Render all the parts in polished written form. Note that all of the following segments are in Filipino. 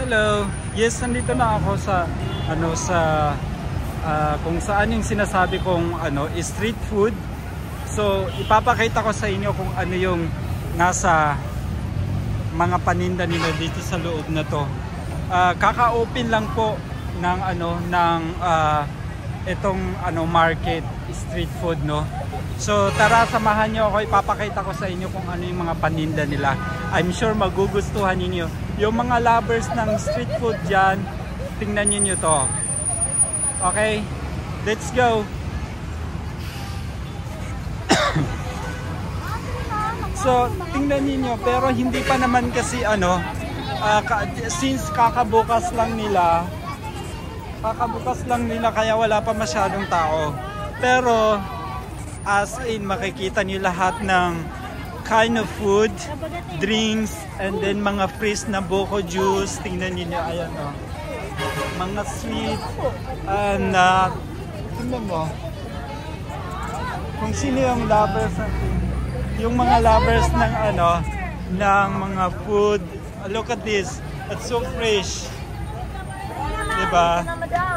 Hello. Yes, nandito na ako sa kung saan yung sinasabi kong street food. So, ipapakita ko sa inyo kung ano yung nasa mga paninda nila dito sa loob na to. Kaka-open lang po ng itong market, street food, no. So, tara samahan niyo ako, ipapakita ko sa inyo kung ano yung mga paninda nila. I'm sure magugustuhan niyo. Yung mga lovers ng street food diyan, tingnan niyo to. Okay? Let's go. So, tingnan niyo, pero hindi pa naman kasi since kakabukas lang nila kaya wala pa masyadong tao. Pero as in makikita niyo lahat ng kind of food, drinks, and then mga freeze na buko juice. Tingnan niyo, ayan o. Mga sweet, and tingnan mo. Kung sino yung lovers natin. Yung mga lovers ng ng mga food. Look at this. It's so fresh. Diba?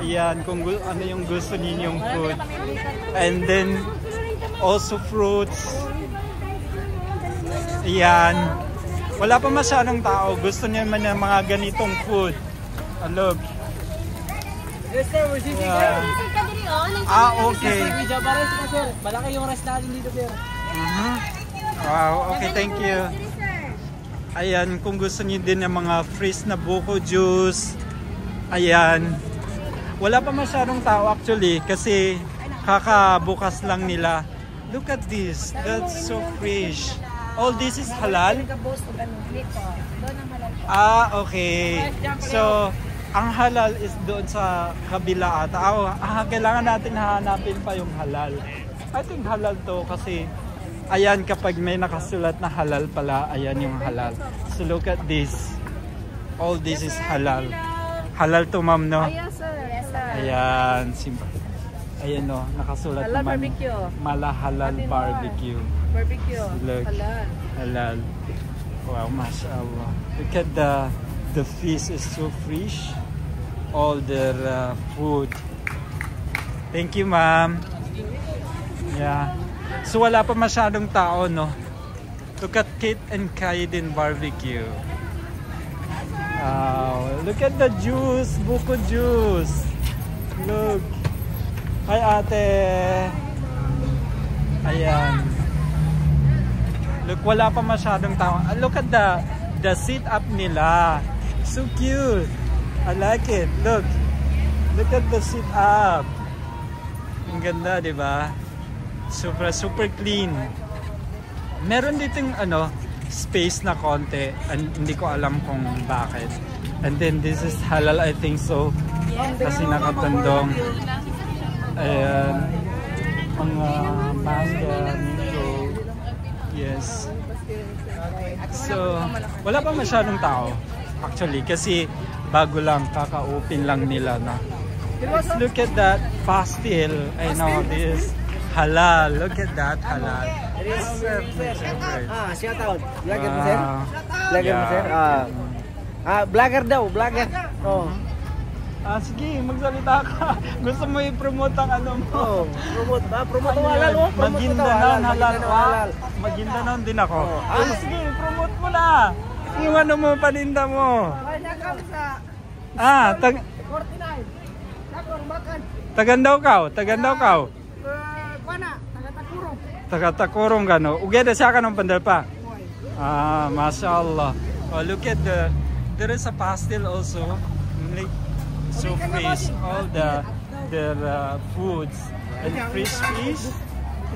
Ayan, kung ano yung gusto ninyong food. And then also fruits. Ayan. Wala pa masyadong tao. Gusto niya man ng mga ganitong food. Look. Yes sir, we're sitting there. Okay. Malaki yung rest natin dito sir. Wow, okay, thank you. Ayan, kung gusto niyo din ng mga freeze na buko juice. Ayan. Wala pa masyadong tao actually kasi kakabukas lang nila. Look at this. That's so fresh. All this is halal? Okay. So, ang halal is doon sa kabila ata. Kailangan natin hanapin pa yung halal. I think halal to kasi ayan, kapag may nakasulat na halal pala, ayan yung halal. So look at this. All this is halal. Halal to, ma'am, no? Yes, sir. Yes, sir. Ayan, ayan, no, nakasulat Halal naman. barbecue. Mala halal barbecue. Barbecue. Look. Halal. Halal. Wow, mashallah. Look at the fish is so fresh. All their food. Thank you, ma'am. Yeah. So wala pa masyadong tao, no? Look at Kate and Kaiden barbecue. Look at the juice, buko juice. Look. Hi, ate. Ayan. Look, wala pa masyadong tao. Look at the sit-up nila. So cute. I like it. Look. Look at the sit-up. Ang ganda, di ba? Super clean. Meron ditong space na konti. And hindi ko alam kung bakit. And then this is halal, I think so. Kasi nakatandong. Ayan. Mga manga, mango. Yes. So, wala pa masyadong tao. Actually, kasi bago lang, kaka-open lang nila na. Let's look at that pastel. I know this. Halal. Look at that, halal. Shout out. Vlogger mo sir? Vlogger mo sir? Vlogger daw, vlogger. Sige, magsalita ka. Gusto mo i-promote ang mo? Promote ang halal mo? Maguindanao halal. Maguindanao din ako. Sige, promote mo na. Yung mo, paninda mo. Tag... 49. Tagandaw ka. Taga-Takurong. Taga-Takurong ka, no? Ugeda siya ka ng pandalpa. Mashallah. Look at there is a pastel also. Like, so fresh. All the foods and fresh fish.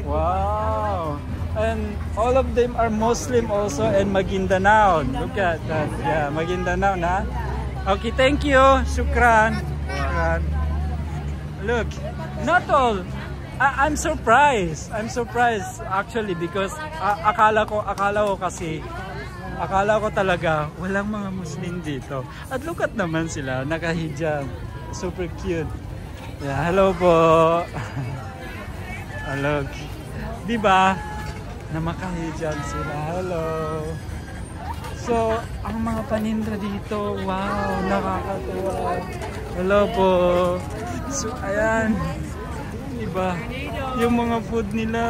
Wow. And all of them are Muslim also and Maguindanao. Look at that. Yeah, Maguindanao na. Okay, thank you. Shukran. Look, not all. I'm surprised. Actually because akala ko talaga walang mga Muslim dito. At look at naman sila, naka-hijab. Super cute. Yeah, hello po. Look. Diba? Na maka-hijab sila. Hello. So, ang mga paninda dito, wow, nakakatuwa. Hello po. So, ayan. Diba? Yung mga food nila.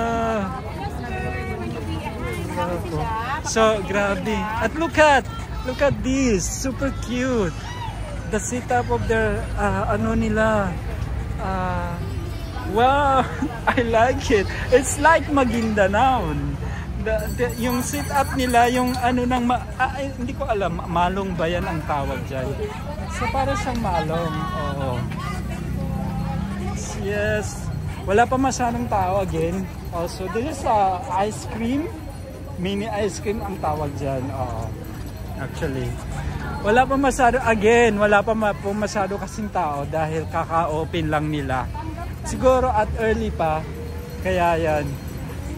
Hello po. So, grabe. At look at this. Super cute. The setup of their, ano nila. Wow, I like it. It's like Maguindanao. Yung setup nila, yung ano nang, hindi ko alam, malong ba yan ang tawag dyan? So, para siyang malong. Oo. Yes. Wala pa masyadong tao again. Also, this is ice cream. Mini ice cream ang tawag dyan. Oo. Actually. Wala pa masyado, again, wala pa masyado kasing tao dahil kaka-open lang nila. Siguro at early pa, kaya yan.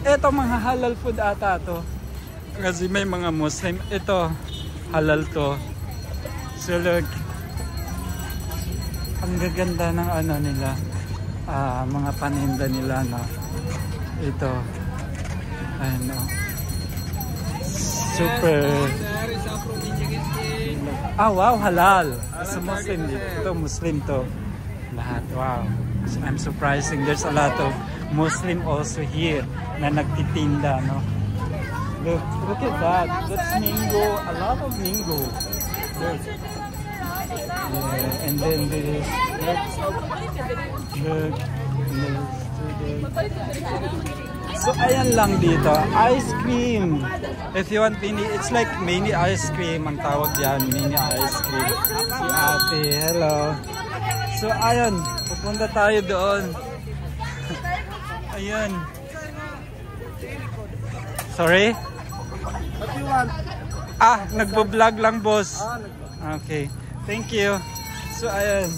Ito mga halal food ata to. Kasi may mga Muslim. Ito, halal to. So look, ang gaganda ng ano nila, mga paninda nila, no? Ito, ano, super. Wow, halal. Sa Muslim dito. Ito, Muslim to. Lahat, wow. So, I'm surprising. There's a lot of Muslim also here na nagtitinda, no? Look at that. That's mango. A lot of mango. Look. Yeah, and then this. Look. So, ayan lang dito. Ice cream. If you want mini, it's like mini ice cream. Ang tawag dyan, mini ice cream. Si ate, hello. So, ayan. Pupunta tayo doon. Ayan. Sorry? What do you want? Nagbo-vlog lang, boss. Okay. Thank you. So, ayan.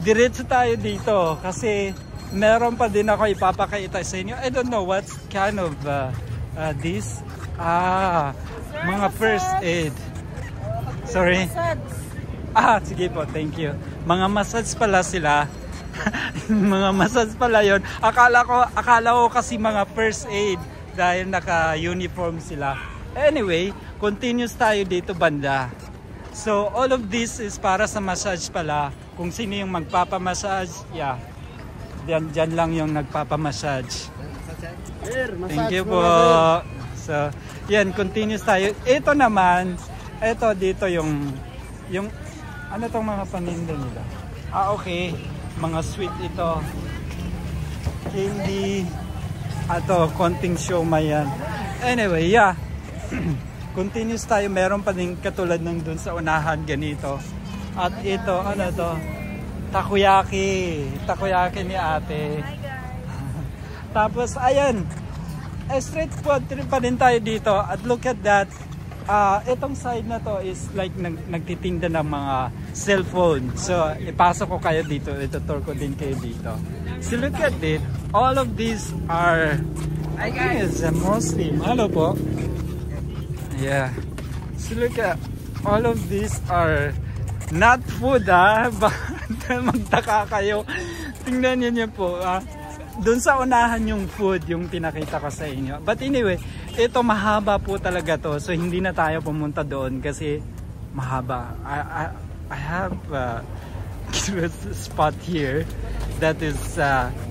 Diretso tayo dito kasi meron pa din ako ipapakita sa inyo. I don't know what kind of this. Mga first aid. Sorry. Sige po, thank you. Mga massage pala sila. Mga massage pala yun. Akala ko kasi mga first aid dahil naka-uniform sila. Anyway, continuous tayo dito banda. So, all of this is para sa massage pala. Kung sino yung magpapamassage, yeah. Diyan lang yung nagpapamassage. Thank you po. So, yan, continuous tayo. Ito naman, ito dito yung ano tong mga paninda nila? Okay. Mga sweet ito. Candy. Ato, konting siomai yan. Anyway, yeah. Continuous tayo. Meron pa din katulad ng dun sa unahan ganito. At ito, ano to? Takoyaki. Takoyaki ni ate. Tapos, ayan. Straight food pa din tayo dito. At look at that. Itong side na to is like nagtitinda ng mga cellphone. So, ipasok ko kayo dito. Itutur ko din kayo dito. So, look at it. All of these are, I guess, Muslim. Hello po. Yeah. So, look at, all of these are not food, magtaka kayo. Tingnan niyo po, doon sa unahan yung food, yung pinakita ko sa inyo. But anyway, ito mahaba po talaga to. So, hindi na tayo pumunta doon kasi mahaba. I have a spot here that is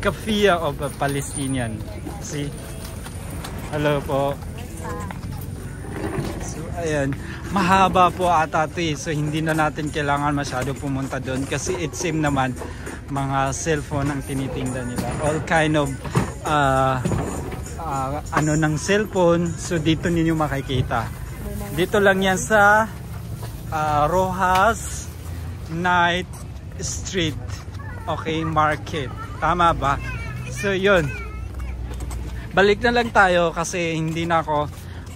Kafia of a Palestinian. See? Hello po. So, ayan. Mahaba po ata ito eh. So, hindi na natin kailangan masyado pumunta doon kasi it seems naman mga cellphone ang tinitinda nila. All kind of ano ng cellphone. So, dito ninyo makikita. Dito lang yan sa Rojas Night Street. Okay, market. Tama ba? So, yun. Balik na lang tayo kasi hindi na ako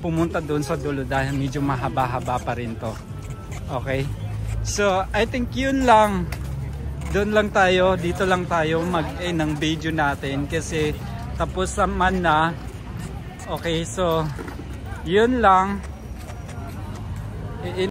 pumunta doon sa dulo dahil medyo mahaba-haba pa rin to. Okay? So, I think yun lang. Doon lang tayo, dito lang tayo mag-end ng video natin kasi tapos naman na. Okay, so yun lang.